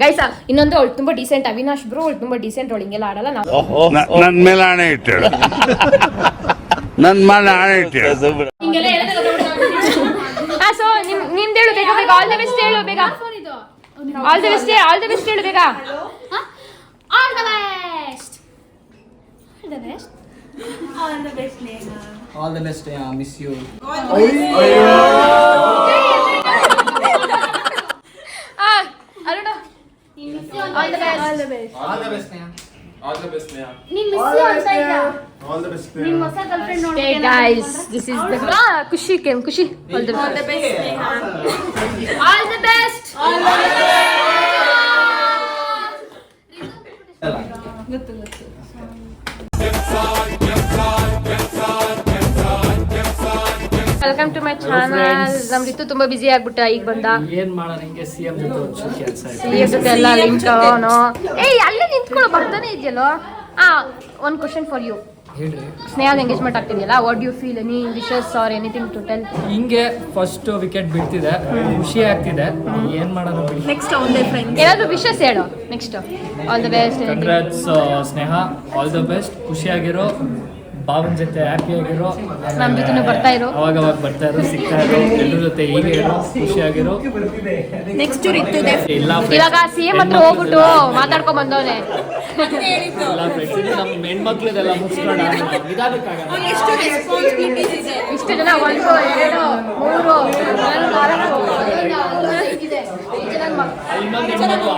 Guys ಇನ್ನೊಂದು ಅವಳು ತುಂಬಾ ಡೀಸೆಂಟ್. ಅವಿನಾಶ್ ಬ್ರೋ ಅವಳು ತುಂಬಾ ಡೀಸೆಂಟ್. ಅವಳು ಹಿಂಗೆಲ್ಲ ಆಡಲ್ಲ. ನನ್ ಮೇಲೆ ಆಣೆ ಇಟ್ಟಳು. ನನ್ ಮೇಲೆ ಆಣೆ ಇಟ್ಟಳು. ಸೊ ನಿಮ್ದು ಹೇಳು ಬೇಗ ಬೇಗ. ಆಲ್ ದ ಬೆಸ್ಟ್ ಹೇಳು ಬೇಗ. ಆಲ್ ದ ಬೆಸ್ಟ್ ಹೇಳು ಬೇಗ. All the best. All the best, miss you. Aruna all the best. All the best, Neha. All the best, Neha. ನೀನ್ ಮಿಸ್ ಯು ಅಂತ ಇಲ್ಲ. All the best, ನಿಮ್ಮ ಹೊಸ ಗರ್ಲ್‌ಫ್ರೆಂಡ್ ನೋಡಿ. Hey guys, this is the ಖುಷಿ all the best Neha. All the best. Welcome to my channel. ನಮ್ ರಿತು ತುಂಬಾ ಬಿಸಿ ಆಗ್ಬಿಟ್ಟ. ಈಗ ಬಂದ. ಏನ್ ಮಾಡೋಣ ಹಿಂಗೆ ಸಿಎಂ ಜೊತೆ ಕೆಲಸ ಸಿಎಂ ಜೊತೆ ಎಲ್ಲ ಲಿಂಕ್ ಅವನು. ಏಯ್ ಅಲ್ಲೇ ನಿಂತ್ಕೊಳ್ಳೋ ಬರ್ತಾನೆ ಇದೆಯಲ್ಲೋ. One question for you. ಹೇಳ್ರಿ. ಸ್ನೇಹ ಎಂಗೇಜ್ಮೆಂಟ್ ಆಗ್ತಿದೆಯಲ್ಲ, what do you feel? Any wishes or anything to tell? ಹಿಂಗೆ ಫಸ್ಟ್ ವಿಕೆಟ್ ಬೀಳ್ತಿದೆ, ಖುಷಿ ಆಗ್ತಿದೆ. ಏನ್ ಮಾಡೋಣ ಬಿಡಿ. ನೆಕ್ಸ್ಟ್ ಆನ್ ದ ಫ್ರೆಂಡ್ಸ್ ಏನಾದ್ರು ವಿಶಸ್ ಹೇಳು. Next all the best. Congrats Sneha, all the best. ಖುಷಿಯಾಗಿರೋ, ಬಾವನ್ ಜೊತೆ ಹ್ಯಾಪಿ ಆಗಿರೋ, ನಮ್ ಜೊತೆ ಬರ್ತಾ ಇರೋ, ಅವಾಗ ಬರ್ತಾ ಇರೋ, ಸಿಗ್ತಾ ಇರೋ, ಎಲ್ಲರ ಜೊತೆ ಹೀಗೆ ಇರೋ, ಖುಷಿಯಾಗಿರೋ. ನೆಕ್ಸ್ಟ್ ಇಲ್ಲ ಇವಾಗ ಸಿಎಂ ಹತ್ರ ಹೋಗ್ಬಿಟ್ಟು ಮಾತಾಡ್ಕೊಂಡ್ ಬಂದವನೆ. ಎಲ್ಲ ಫ್ರೆಂಡ್ಸ್ ನಮ್ಮ ಹೆಣ್ಮಕ್ಳದೆಲ್ಲ ಮುಗಿಸ್ಕೊಂಡ ಇಷ್ಟು ಜನ 1 2 3 4 ಇನ್ನೊಂದು ಹೆಣ್ಮಕ್ಳು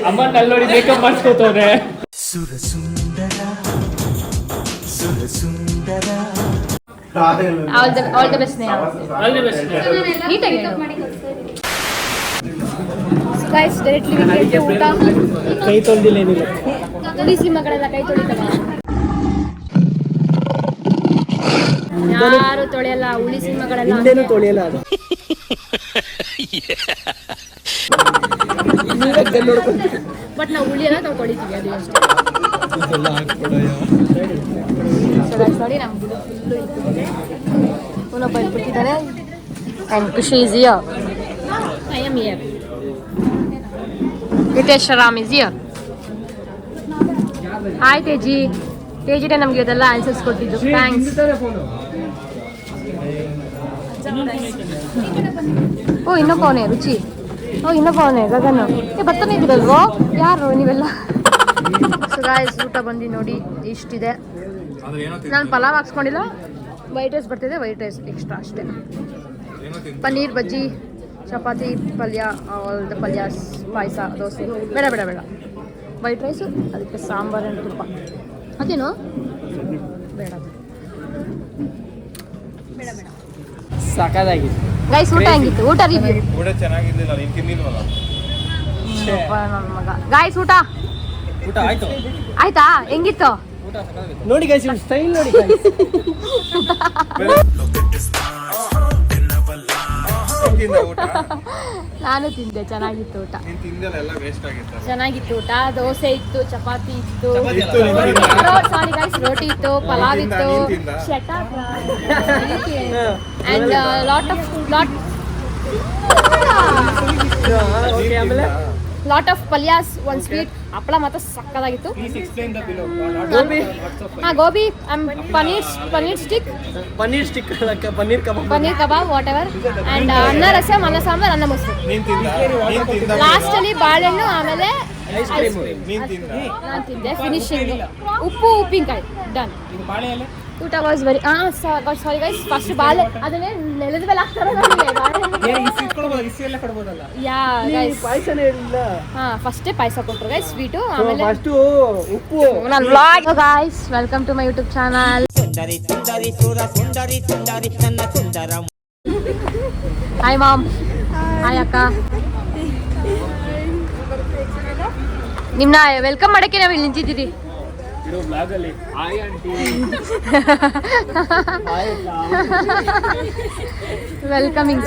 ಅಮ್ಮನ ಅಲ್ಲಿ ಮೇಕಪ್ ಮಾಡಿಸ್ಕೋತವ್ರೆ. All the best Neha. All the best. ನೀಟಾಗಿ ಗೈಸ್ ಡೈರೆಕ್ಟ್ಲಿ ವಿಕೆಟ್ ಊಟ. ಕೈ ತೊಳ್ದಿಲ್ಲ ಏನಿಲ್ಲ. ತುಳಸಿ ಮಗಳೆಲ್ಲ ಕೈ ತೊಳಿತವ. ಯಾರು ತೊಳೆಯಲ್ಲ. ಉಳಿಸಿ ಮಗಳೆಲ್ಲ ಹಿಂದೇನು ತೊಳೆಯಲ್ಲ. ಅದು ಬಟ್ ನಾವು ಉಳಿಯಲ್ಲ, ನಾವು ತೊಳಿತೀವಿ. ಅದು ಅಷ್ಟೇ. ನೋಡಿ ನಮ್ಗೆ ಫುಲ್ಲು ಇತ್ತು. ಇನ್ನೊಬ್ಬ ಇಟ್ಬಿಟ್ಟಿದ್ದಾರೆ. And Khushi is here. I am here. Hitesh Ram is here. Hi ತೇಜಿನೇ ನಮಗೆ ಇದೆಲ್ಲ ಆನ್ಸರ್ಸ್ ಕೊಟ್ಟಿದ್ದು. ಥ್ಯಾಂಕ್ಸ್. ಓ ಇನ್ನೊಬ್ಬವನೇ ರುಚಿ. ಓ ಇನ್ನೊಬ್ಬವನೇ ಗಗನ್. ಬರ್ತಾನೆ ಇದ್ದೀರಲ್ವೋ ಯಾರು ನೀವೆಲ್ಲ? ಸೊ ಗಾಯ್ಸ್ ಊಟ ಬಂದು ನೋಡಿ ಇಷ್ಟಿದೆ. ನಾನು ಪಲಾವ್ ಹಾಕ್ಸ್ಕೊಂಡಿಲ್ಲ. ವೈಟ್ ರೈಸ್ ಬರ್ತಿದೆ, ವೈಟ್ ರೈಸ್ ಎಕ್ಸ್ಟ್ರಾ ಅಷ್ಟೇ. ಪನ್ನೀರ್ ಬಜ್ಜಿ, ಚಪಾತಿ, ಪಲ್ಯ, ಆಲ್ ದ ಪಲ್ಯಾಸ್, ಪಾಯಸ, ದೋಸೆ. ಬೇಡ ವೈಟ್ ರೈಸು, ಅದಕ್ಕೆ ಸಾಂಬಾರು and ತುಪ್ಪ. ಅದೇನು ಬೇಡ. ಸಾಕಾಗಿದೆ ಗೈಸ್. ಊಟ ಹೆಂಗಿತ್ತು? ಊಟ ರಿವ್ಯೂ. ಊಟ ಚೆನ್ನಾಗಿರ್ಲಿಲ್ಲ, ನೀನು ತಿನ್ನಿಲ್ವಲ್ಲ? ನನ್ನ ಮಗ. ಗಾಯ್ಸ್ ಊಟ ಆಯ್ತು. ಆಯ್ತಾ? ಹೆಂಗಿತ್ತು ನೋಡಿ ಗೈಸ್, ಸ್ಟೈಲ್ ನೋಡಿ ಗೈಸ್. ನಾನು ತಿಂದೆ, ಚೆನ್ನಾಗಿತ್ತು ಊಟ. ನೀನು ತಿಂದಲ್ಲ, ಎಲ್ಲ ವೇಸ್ಟ್ ಆಗಿತ್ತು. ಚೆನ್ನಾಗಿತ್ತು ಊಟ. ದೋಸೆ ಇತ್ತು, ಚಪಾತಿ ಇತ್ತು, ಸಾರಿ ಗೈಸ್, ರೋಟಿ ಇತ್ತು, ಪಲಾವ್ ಇತ್ತು, ಅಂಡ್ ಲಾಟ್ ಆಫ್ ಪಲ್ಯಾಸ್, ಒಂದು ಸ್ವೀಟ್, ಹಪ್ಪಳ ಮಾತ್ರ ಸಕ್ಕದಾಗಿತ್ತು. Gobi, paneer stick, paneer kebab, whatever. And ಅನ್ನ ರಸಂ, ಅನ್ನ ಸಾಂಬಾರ್, ಅನ್ನ ಮೊಸರು. ಲಾಸ್ಟ್ ಅಲ್ಲಿ ಬಾಳೆಹಣ್ಣು, ಆಮೇಲೆ ನಾನು ತಿಂದೆ. ಫಿನಿಶಿಂಗ್ ಉಪ್ಪು ಉಪ್ಪಿನಕಾಯಿ. ಡನ್. ಊಟ was very sorry guys. First ಬಾಳೆ ಅದನ್ನೇ ನೆಲದ ಮೇಲೆ ಹಾಕ್ತಾರೆ. ಯಾ ಗೈಸ್, ಫಸ್ಟೇ ಪಾಯಸ ಕೊಟ್ಟರು ಗೈಸ್, ಸ್ವೀಟು, ಆಮೇಲೆ ಉಪ್ಪು. ನಾನು vlog. Guys welcome to my YouTube channel. Hi mom. Hi ಅಕ್ಕ. ನಿಮ್ನ ವೆಲ್ಕಮ್ ಮಾಡಕ್ಕೆ ನಾವು ಇಲ್ಲಿ ನಿಂತಿದ್ದೀರಿ. ವೆಲ್ಕಮಿಂಗ್.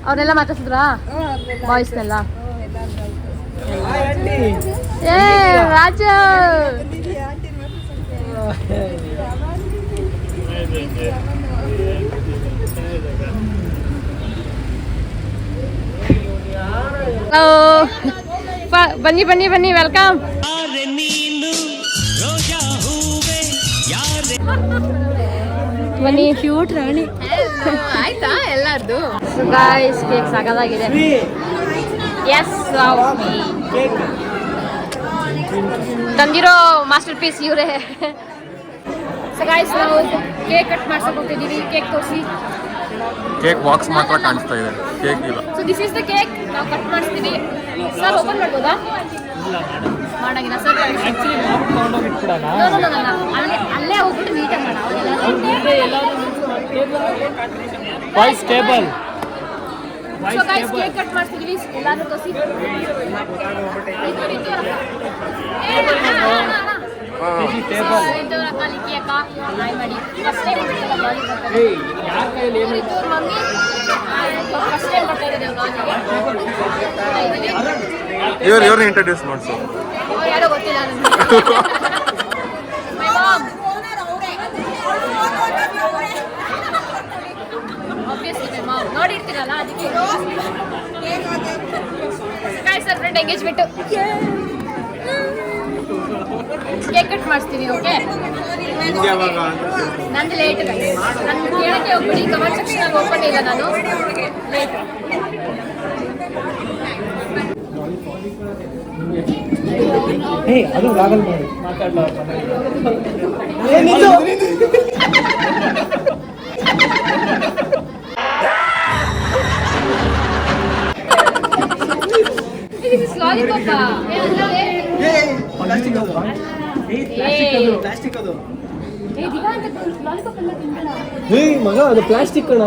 ಅವ್ರನ್ನೆಲ್ಲ ಮಾತಾಡ್ಸಿದ್ರಾ ಬಾಯ್ಸ್ನೆಲ್ಲ? ಏ ರಾಜ, ಬನ್ನಿ ಬನ್ನಿ ಬನ್ನಿ ವೆಲ್ಕಮ್. ಬನ್ನಿ ಕ್ಯೂಟ್ ರಾಣಿ. ಆಯ್ತಾ ಎಲ್ಲಾರ್ದು? ಗಾಯ್ಸ್ ಕೇಕ್ ಸಾಕಾಗಿದೆ. ಎಸ್ ತಂದಿರೋ ಮಾಸ್ಟರ್ ಪೀಸ್ ಇವರೇ. ಸೊ ಗಾಯ್ಸ್ ನಾವು ಕೇಕ್ ಕಟ್ ಮಾಡ್ಸಕ್ ಹೋಗ್ತಿದ್ದೀವಿ. ಕೇಕ್ ತೋರಿಸಿ. ಕೇಕ್ ಬಾಕ್ಸ್ ಮಾತ್ರ ಕಾಣಿಸ್ತಾ ಇದೆ, ಕೇಕ್ ಇಲ್ಲ. So this is the cake. ನಾವು ಕಟ್ ಮಾಡಿಸ್ತೀವಿ. ಸರ್ ಓಪನ್ ಮಾಡ್ಬೋದಾ? ಮಾಡಂಗಿಲ್ಲ ಸರ್. ಅಲ್ಲೇ ಹೋಗ್ಬಿಟ್ಟು ನೀಟಾಗಿ voice table. So guys cake cut ಮಾಡ್ತಿದೀವಿ. ಎಲ್ಲಾನು ತೋರಿಸಿ. ಇವ್ರನ್ನ ಇಂಟ್ರೊಡ್ಯೂಸ್ ಮಾಡ್ಸು. ಯಾರೋ ಗೊತ್ತಿಲ್ಲ ನನಗೆ. ನೋಡಿರ್ತೀರಲ್ಲ ಅದಕ್ಕೆ. Sir friend engagement cake cut ಮಾಡಿಸ್ತೀನಿ. ಓಕೆ ನಂದು ಲೇಟ್. ನನ್ನ ಕೇಳಕ್ಕೆ ಹೋಗ್ಬಿಡಿ. ಕಮೆಂಟ್ ಸೆಕ್ಷನ್ ಓಪನ್ ಇಲ್ಲ ನಾನು. ಲೇಟ್. ಅದು ರಾಗಲ್ ಮಾಡಿ ಮಾತಾಡಲ್ಲ. ಮಗ ಅದು ಪ್ಲಾಸ್ಟಿಕ್ ಕಣ.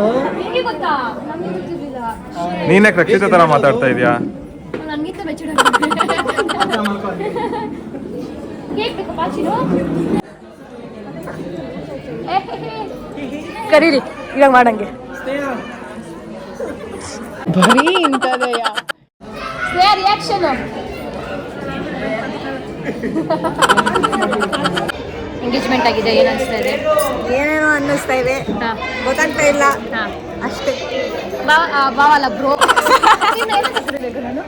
ನೀನೇ ರಕ್ಷಿತ ತರ ಮಾತಾಡ್ತಾ ಇದೀಯಾ? ಕರೀರಿ ಇವಾಗ ಮಾಡಂಗೆ. ಬರೀ ಇಂಥದೆಯಾ ರಿಯಾಕ್ಷನ್. ಎಂಗೇಜ್ಮೆಂಟ್ ಆಗಿದೆ. ಏನು ಅನಿಸ್ತಾ ಇದೆ? ಏನೇನೋ ಅನ್ನಿಸ್ತಾ ಇದೆ, ಗೊತ್ತಾಗ್ತಾ ಇಲ್ಲ ಅಷ್ಟೇ. ಬಾವಲ್ಲ ಬ್ರೋ. ನಾನು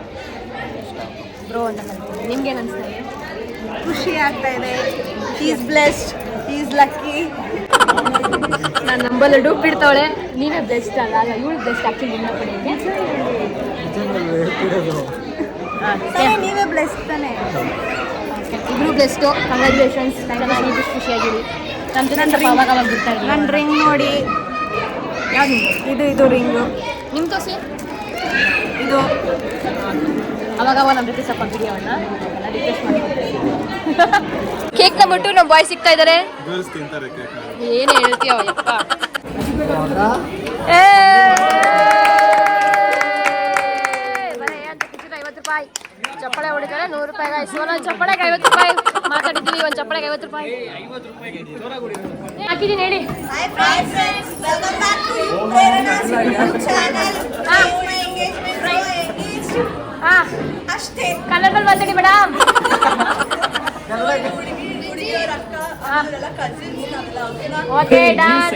ಬ್ರೋ ಅಂತ ಕರಿತೀನಿ. ನಿಮ್ಗೇನು ಅನಿಸ್ತಾ ಇದೆ? ಖುಷಿ ಆಗ್ತಾ ಇದೆ. Is blessed, is lucky. ನಾನು ನಂಬಲ್ಲ ಡೂಪ್ ಬಿಡ್ತಾವಳೆ. ನೀವೇ ಬೆಸ್ಟ್ ಅಲ್ಲ. ಅಲ್ಲ ಇವಳು ಬೆಸ್ಟ್ ಆ್ಯಕ್ಚುಲಿ ನಿಮ್ಮ ಕಡೆಗೆ. ನೀವೇ ಬ್ಲೆಸ್ಡ್ ತಾನೆ. ಇಬ್ರು ಬೆಸ್ಟು. ಕಂಗ್ರ್ಯಾಚುಲೇಷನ್ಸ್. ಚೆನ್ನಾಗಿ ಖುಷಿಯಾಗಿರಿ. ನಮ್ಮ ಜೊತೆ ಸ್ವಲ್ಪ ಅವಾಗ ಅವಾಗ ಬಿಡ್ತಾ ಇದ್ದೀವಿ. ನನ್ನ ರಿಂಗ್ ನೋಡಿ. ಯಾವುದು? ಇದು ರಿಂಗು. ನಿಮ್ಮ ತೋರಿಸಿ. ಇದು ಅವಾಗ ನಮ್ಮ ಜೊತೆ ಸ್ವಲ್ಪ ವಿಡಿಯೋವನ್ನ ರಿಕ್ವೆಸ್ಟ್ ಮಾಡ್ಕೊಡ್ತೀವಿ. ಕೇಕ್ನ ಬಿಟ್ಟು ನಮ್ಮ ಬಾಯ್ ಸಿಗ್ತಾ ಇದ್ದಾರೆ. ಏನು ಹೇಳ್ತೀಯೋ ಯಪ್ಪ. ₹50 ಚಪ್ಪಳೆ ಹೊಡಿತಾರೆ. ₹100 ಒಂದೊಂದು ಚಪ್ಪಳೆಗೆ ₹50 ಮಾತಾಡಿದ್ದೀವಿ. ಒಂದು ಚಪ್ಪಳೆಗೆ ₹50 ಹಾಕಿದ್ದೀನಿ. ಹೇಳಿ. ಅಷ್ಟೇ ಕನ್ನಡದಲ್ಲಿ ಮಾತಾಡಿ ಮೇಡಮ್. Okay done.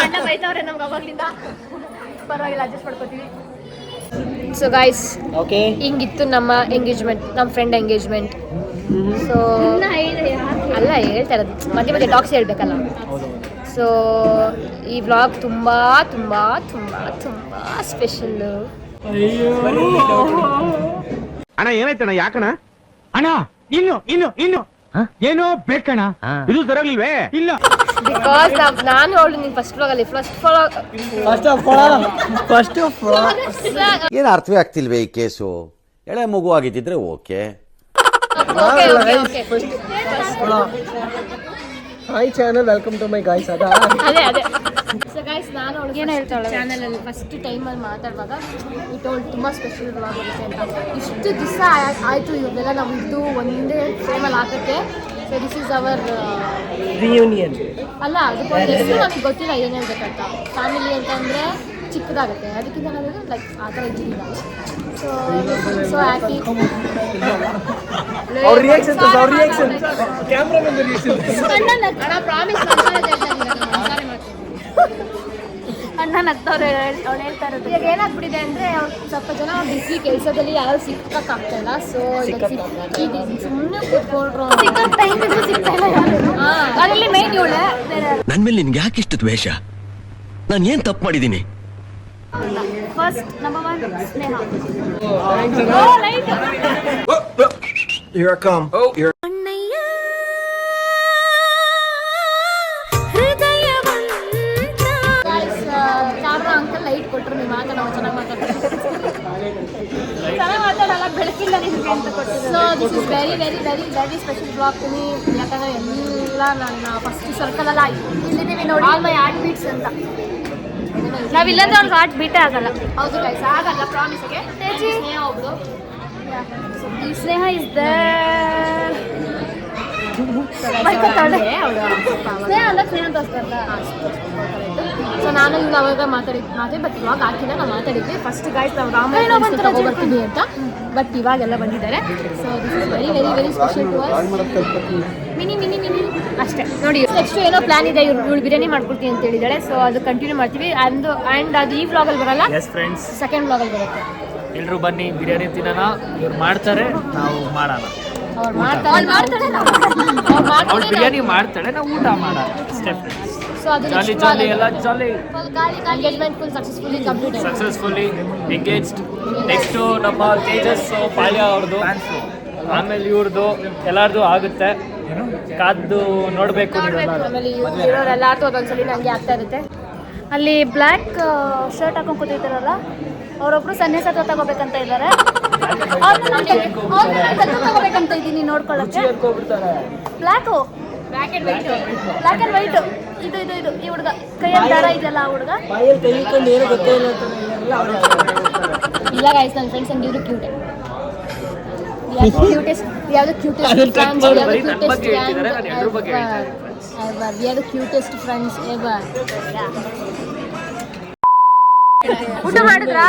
ಅಣ್ಣ ಬೈತವ್ರೆ ನಮ್ಗೆ ಅವಾಗ್ಲಿಂದ. ಪರವಾಗಿಲ್ಲ, ಅಡ್ಜಸ್ಟ್ ಮಾಡ್ಕೋತೀವಿ. ಸೊ ಗೈಸ್ ಓಕೆ ಹಿಂಗಿತ್ತು ನಮ್ಮ ಎಂಗೇಜ್ಮೆಂಟ್, ನಮ್ಮ ಫ್ರೆಂಡ್ ಎಂಗೇಜ್ಮೆಂಟ್. ಸೊ ಅಲ್ಲ ಹೇಳ್ತಾ ಇರೋದು, ಮಧ್ಯೆ ಮಧ್ಯೆ ಟಾಕ್ಸ್ ಹೇಳ್ಬೇಕಲ್ಲ. ಸೊ ಈ ವ್ಲಾಗ್ ತುಂಬ ತುಂಬ ತುಂಬ ತುಂಬ ಸ್ಪೆಷಲ್ಲು. ಅಣ್ಣ ಏನಾಯ್ತಣ್ಣ? ಯಾಕಣ್ಣ? ಅಣ್ಣ ಇನ್ನು ಇನ್ನು ಇನ್ನು ಏನೋ ಬೇಕಣ್ಣ. ಇದು ಸರಿಯಾಗ್ಲಿಲ್ವೇ? ಇಲ್ಲ ಬಿಕಾಸ್ ನಾನು ಅವಳು ನೀನು ಫಸ್ಟ್ ವ್ಲಾಗಲ್ಲಿ ಏನು ಅರ್ಥವೇ ಆಗ್ತಿಲ್ವೇ ಈ ಕೇಸು? ಎಳೆ ಮಗು ಆಗಿದ್ದಿದ್ರೆ okay. Hi channel, welcome to my guys. ಅದೇ ಸೊ ಗೈಸ್ ನಾನು ಅವಳಿಗೆ ಏನು ಹೇಳ್ತಾಳೆ ಚಾನಲಲ್ಲಿ ಫಸ್ಟ್ ಟೈಮಲ್ಲಿ ಮಾತಾಡುವಾಗ ಇಟ್ ಅವಳು ತುಂಬ ಸ್ಪೆಷಲ್ ವ್ಲಾಗ್ ಬರುತ್ತೆ ಅಂತ. ಇಷ್ಟು ದಿವಸ ಆಯಿತು ಇವ್ರನ್ನೆಲ್ಲ ನಾವು ಇದ್ದು ಒಂದೇ ಫ್ರೇಮಲ್ಲಿ ಹಾಕೋಕ್ಕೆ. So this is our reunion. ಅಲ್ಲ, ಅದಕ್ಕೊಂದು ಹೆಸರು ನನಗೆ ಗೊತ್ತಿಲ್ಲ ಏನು ಹೇಳ್ಬೇಕಂತ. ಫ್ಯಾಮಿಲಿ ಅಂತಂದರೆ ಚಿಕ್ಕದಾಗುತ್ತೆ, ಅದಕ್ಕಿಂತ ನಾವು ಲೈಕ್ ಆ ಥರ ಇದ್ದೀವಿ ನಾವು. So happy. ಅವ್ರ ರಿಯಾಕ್ಷನ್ ಕ್ಯಾಮ್ರಾ ಪ್ರಾಮಿಸ್ ನಗ್ತವ್ರೆ ಅವ್ಳು ಹೇಳ್ತಾ ಇರೋದು. ಈಗ ಏನಾಗ್ಬಿಟ್ಟಿದೆ ಅಂದರೆ ಅವ್ರು ಸ್ವಲ್ಪ ಜನ ಬಿಸಿ ಕೆಲಸದಲ್ಲಿ ಯಾರು ಸಿಕ್ಕಾಗ್ತಾ ಇಲ್ಲ. ಸೊ ಸುಮ್ಮನೆ ಕೂತ್ಕೊಳ್ರು ಅದರಲ್ಲಿ ಮೈನ್ ಇವಳೆ. ನನ್ ಮೇಲೆ ನಿನ್ಗೆ ಯಾಕೆ ಇಷ್ಟು ದ್ವೇಷ? ನಾನು ಏನ್ ತಪ್ಪು ಮಾಡಿದ್ದೀನಿ? First number 1 Sneha. Here I come. Camera uncle light ಕೊಟ್ಟರು. ನೀವು ಮಾತಾಡೋ ಚೆನ್ನಾಗಿ ಮಾತಾಡಲ್ಲ, ಬೆಳಕಿಲ್ಲ ನಿಮಗೆ ಅಂತ ಕೊಟ್ಟಿದ್ದು. So this is very very very very special blog to me. ಯಾಕಂದರೆ ಎಲ್ಲ ನನ್ನ ಫಸ್ಟ್ ಸರ್ಕಲೆಲ್ಲ ಇಲ್ಲಿದ್ದೀವಿ ನೋಡಿ. ಆಲ್ ಮೈ ಹಾರ್ಟ್ ಬೀಟ್ಸ್ ಅಂತ. ನಾವಿಲ್ಲಂದ್ರೆ ಅವ್ನಿಗೆ ಹಾರ್ಟ್ ಬೀಟೇ ಆಗಲ್ಲ. ಹೌದು ಗೈಸ್, ಆಗಲ್ಲ ಪ್ರಾಮಿಸ್ಗೆ. ಸ್ನೇಹ ಒಬ್ಳು, ಈ ಸ್ನೇಹ ಇಸ್ ದೇರ್. ಸ್ನೇಹ ಅಂತ ಸ್ನೇಹ ತೋರಿಸ್ಬಾರ್ದ. ಸೊ ನಾನು ಇವ್ನು ಅವಾಗ ಮಾತಾಡಿ ಬಟ್ ಇವಾಗ ಹಾಕಿಲ್ಲ. ನಾವು ಮಾತಾಡಿದ್ವಿ ಫಸ್ಟ್ ಗೈಸ್ ನಾವು ರಾಮಾಯಣ ಬರ್ತೀವಿ ಅಂತ. ಬಟ್ ಇವಾಗೆಲ್ಲ ಬಂದಿದ್ದಾರೆ. So this is very very very special to us. Mini mini mini ಅಷ್ಟೇ ನೋಡಿ. ನೆಕ್ಸ್ಟ್ ಏನೋ ಪ್ಲಾನ್ ಇದೆ, ಇವಳು ಬಿರಿಯಾನಿ ಮಾಡ್ಕೊಡ್ತೀನಿ ಅಂತ ಹೇಳಿದಾಳೆ. ಸೊ ಅದು ಕಂಟಿನ್ಯೂ ಮಾಡ್ತೀವಿ. ಆ್ಯಂಡ್ ಅದು ಈ ವ್ಲಾಗಲ್ಲಿ ಬರಲ್ಲ, ಎಸ್ ಫ್ರೆಂಡ್ಸ್, ಸೆಕೆಂಡ್ ವ್ಲಾಗಲ್ಲಿ ಬರುತ್ತೆ. ಎಲ್ಲರೂ ಬನ್ನಿ ಬಿರಿಯಾನಿ ತಿನ್ನೋಣ. ಇವ್ರು ಮಾಡ್ತಾರೆ, ನಾವು ಮಾಡೋಣ. ಅವ್ರು ಮಾಡ್ತಾರೆ ಅವ್ರು ಬಿರಿಯಾನಿ ಮಾಡ್ತಾಳೆ, ನಾವು ಊಟ ಮಾಡೋಣ ಅಷ್ಟೇ ಫ್ರೆಂಡ್ಸ್. ಸೊ ಅದು ಜಾಲಿ ಜಾಲಿ ಎಲ್ಲ ಜಾಲಿ. ಎಂಗೇಜ್ಮೆಂಟ್ ಫುಲ್ ಸಕ್ಸಸ್ಫುಲಿ ಕಂಪ್ಲೀಟ್ ಆಗಿದೆ. Successfully engaged. ನೆಕ್ಸ್ಟು ನಮ್ಮ ತೇಜಸ್ ಪಾಳ್ಯ ಅವ್ರದ್ದು, ಆಮೇಲೆ ಇವ್ರದ್ದು ಎಲ್ಲರದು ಆಗುತ್ತೆ. ಕಾದ್ದು ನೋಡಬೇಕು. ಆಮೇಲೆ ಇರೋರೆಲ್ಲಾರ್ದು ಅದೊಂದ್ಸಲಿ ನನಗೆ ಆಗ್ತಾ ಇರುತ್ತೆ. ಅಲ್ಲಿ ಬ್ಲ್ಯಾಕ್ ಶರ್ಟ್ ಹಾಕೊಂಡು ಕೂತಿದ್ದಾರಲ್ಲ, ಅವರೊಬ್ರು ಸನ್ಯಾಸ ತಗೋಬೇಕಂತ ಇದ್ದಾರೆ. ತಗೋಬೇಕಂತ ಇದ್ದೀನಿ ನೋಡ್ಕೊಳ್ಳೋಕ್ಕೆ. ಬ್ಲ್ಯಾಕ್ ಆ್ಯಂಡ್ ವೈಟ್ ಇದು ಇದು ಇದು ಈ ಹುಡುಗ ಕೈಯಲ್ಲಿ ದಾರ ಇದೆಯಲ್ಲ ಆ ಹುಡುಗ. ಇಲ್ಲ ಗೈಸ್, ನನ್ನ ಫ್ರೆಂಡ್ಸ್ ಹಂಗಿದ್ರು ಕ್ಯೂಟ್. Cutest friends ever. ಊಟ ಮಾಡಿದ್ರಾ?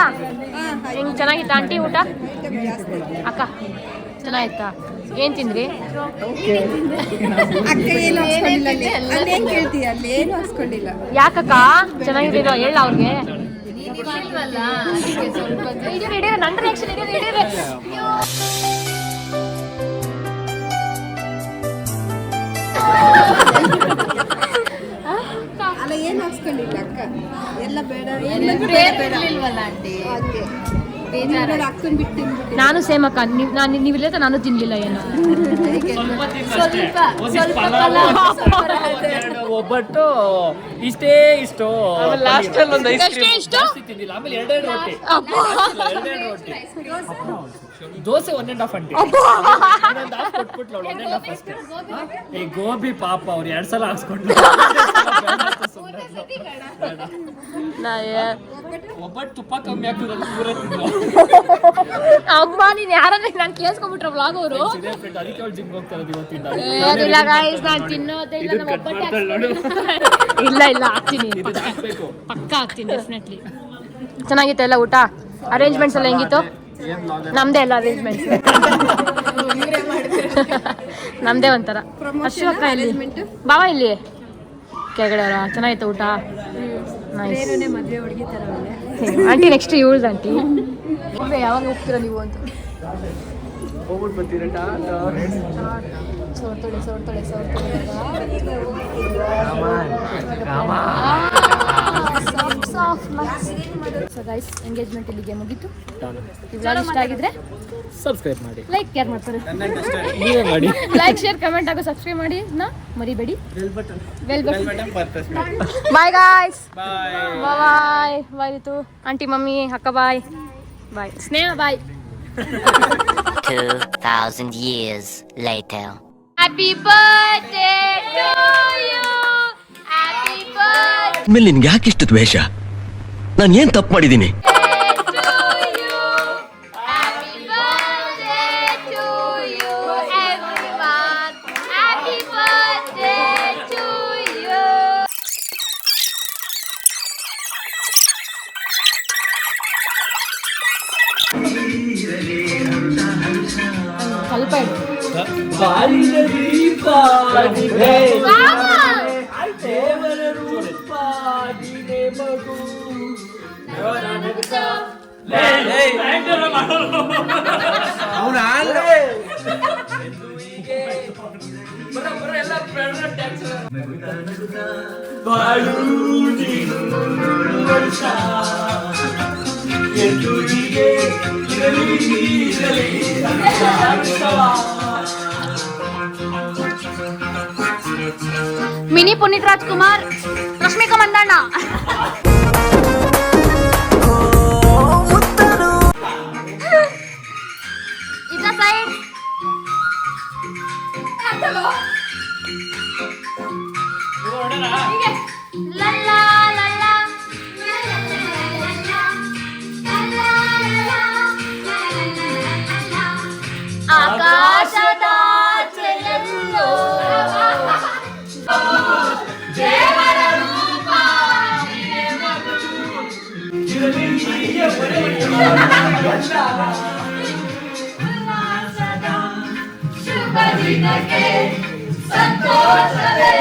ಹೆಂಗ್ ಚೆನ್ನಾಗಿತ್ತ ಆಂಟಿ ಊಟ? ಅಕ್ಕ ಚೆನ್ನಾಗಿತ್ತಾ? ಏನ್ ತಿಂದ್ರಿ? ಯಾಕಕ್ಕ ಚೆನ್ನಾಗಿದ್ದೀರ ಹೇಳ ಅವ್ರಿಗೆ. ನನ್ನ ರಿಯಾಕ್ಷನ್ ಅಲ್ಲ ಏನು ಹಾಕ್ಸ್ಕೊಂಡಿಲ್ಲ ಅಕ್ಕ, ಎಲ್ಲ ಬೇಡ ಅಕ್ಕನ್ ಬಿಟ್ಟು ನಾನು ಸೇಮ್ ಅಕ್ಕ. ನೀವಿಲ್ಲ ನಾನು ತಿನ್ಲಿಲ್ಲ ಏನು. ಒಬ್ಬಟ್ಟು ಇಷ್ಟೇ ಇಷ್ಟು ಲಾಸ್ಟ್ ಅಲ್ಲಿ ಒಂದು ತಿಂದಿಲ್ಲ. ಆಮೇಲೆ ಎರಡೆರಡು ರೊಟ್ಟಿ, ದೋಸೆ 1.5 ಅಂಟಿ ಕೊಟ್ಬಿಟ್ಲು. 1.5 ಅಷ್ಟೇ. ಈ ಗೋಬಿ ಪಾಪ ಅವ್ರು 2 ಸಲ ಹಾಕ್ಸ್ಕೊಂಡ್ರು. ಒಬ್ಬಟ್ಟು ತುಪ್ಪ ಕಮ್ಮಿ ಆಗ್ತದೆ ಪೂರ ತಿಂದ್ರು. ಅಮ್ಮ ನೀನ್ ಯಾರನ್ನ ನಾನು ಕೇಳಿಸ್ಕೊಂಡ್ಬಿಟ್ರ ವ್ಲಾಗ್ ಅವರು. ಅದಕ್ಕೆ ಅವ್ಳು ಜಿಮ್ ಹೋಗ್ತಾ ಇರೋದು ಇವತ್ತಿಂದ. ಇಲ್ಲ ಗೈಸ್, ನಾನು ತಿನ್ನೋದೇ ಇಲ್ಲ. ನಮ್ಮ ಒಬ್ಬಟ್ಟೆ ಇಲ್ಲ ಇಲ್ಲ ಹಾಕ್ತೀನಿ, ಪಕ್ಕ ಹಾಕ್ತೀನಿ ಡೆಫಿನೆಟ್ಲಿ. ಚೆನ್ನಾಗಿತ್ತು ಎಲ್ಲ ಊಟ? ಅರೇಂಜ್ಮೆಂಟ್ಸ್ ಎಲ್ಲ ಹೆಂಗಿತ್ತು? ನಮ್ದೇ ಎಲ್ಲ ಅರೇಂಜ್ಮೆಂಟ್ಸ್, ನಮ್ದೇ ಒಂಥರ. ಅಷ್ಟು ಅಕ್ಕ ಇಲ್ಲಿ ಬಾವ ಇಲ್ಲಿ ಕೆಳಗಡೆ ಅವರ. ಚೆನ್ನಾಗಿತ್ತು ಊಟ? ಆಂಟಿ ನೆಕ್ಸ್ಟ್ ಇವಳ್ದು ಆಂಟಿ. ಯಾವಾಗ ಹೋಗ್ತೀರಾ ನೀವು ಅಂತ ಹೋಗ್ಬಿಟ್ಟು ಬರ್ತೀರಾ? ಸೋರ್ತೊಳೆ ಸೊ ಗೈಸ್, ಎಂಗೇಜ್ಮೆಂಟ್ ಇಲ್ಲಿಗೆ ಮುಗೀತು. ಇವಾಗ ಇಷ್ಟ ಆಗಿದ್ರೆ ಸಬ್ಸ್ಕ್ರೈಬ್ ಮಾಡಿ, ಲೈಕ್ ಯಾರು ಮಾಡ್ತಾರೆ? ನೀವೇ ಮಾಡಿ. ಲೈಕ್ ಶೇರ್ ಕಮೆಂಟ್ ಹಾಗೂ ಸಬ್ಸ್ಕ್ರೈಬ್ ಮಾಡಿ ಮರಿಬೇಡಿ. Bell button. ಬಾಯ್ ಗಾಯ್ಸ್, ಬಾಯ್ ಬಾಯ್ ರಿತು ಆಂಟಿ, ಮಮ್ಮಿ, ಅಕ್ಕ ಬಾಯ್ ಬಾಯ್. ಸ್ನೇಹ ಬಾಯ್. 2000 years later. Happy birthday to you. Happy birthday ಮೇಲೆ ನಿನ್ಗೆ ಯಾಕೆ ಇಷ್ಟು ದ್ವೇಷ? ನಾನು ಏನ್ ತಪ್ಪು ಮಾಡಿದ್ದೀನಿ? to you. Happy birthday to you, everyone. Happy birthday to you. ಸ್ವಲ್ಪ ಮಿನಿ ಪುನೀತ್ ರಾಜ್ಕುಮಾರ್, ರಶ್ಮಿಕಾ ಮಂದಣ್ಣ. ಇದ ಸೈಡ್ ಲಲ್ಲಾ ಲಲ್ಲಾ ಆಕಾಶದಾಚೆಯೆಲ್ಲೋ ದೇವರ ರೂಪ ಶುಭ ದಿನಕ್ಕೆ ಸಂತೋಷವೇ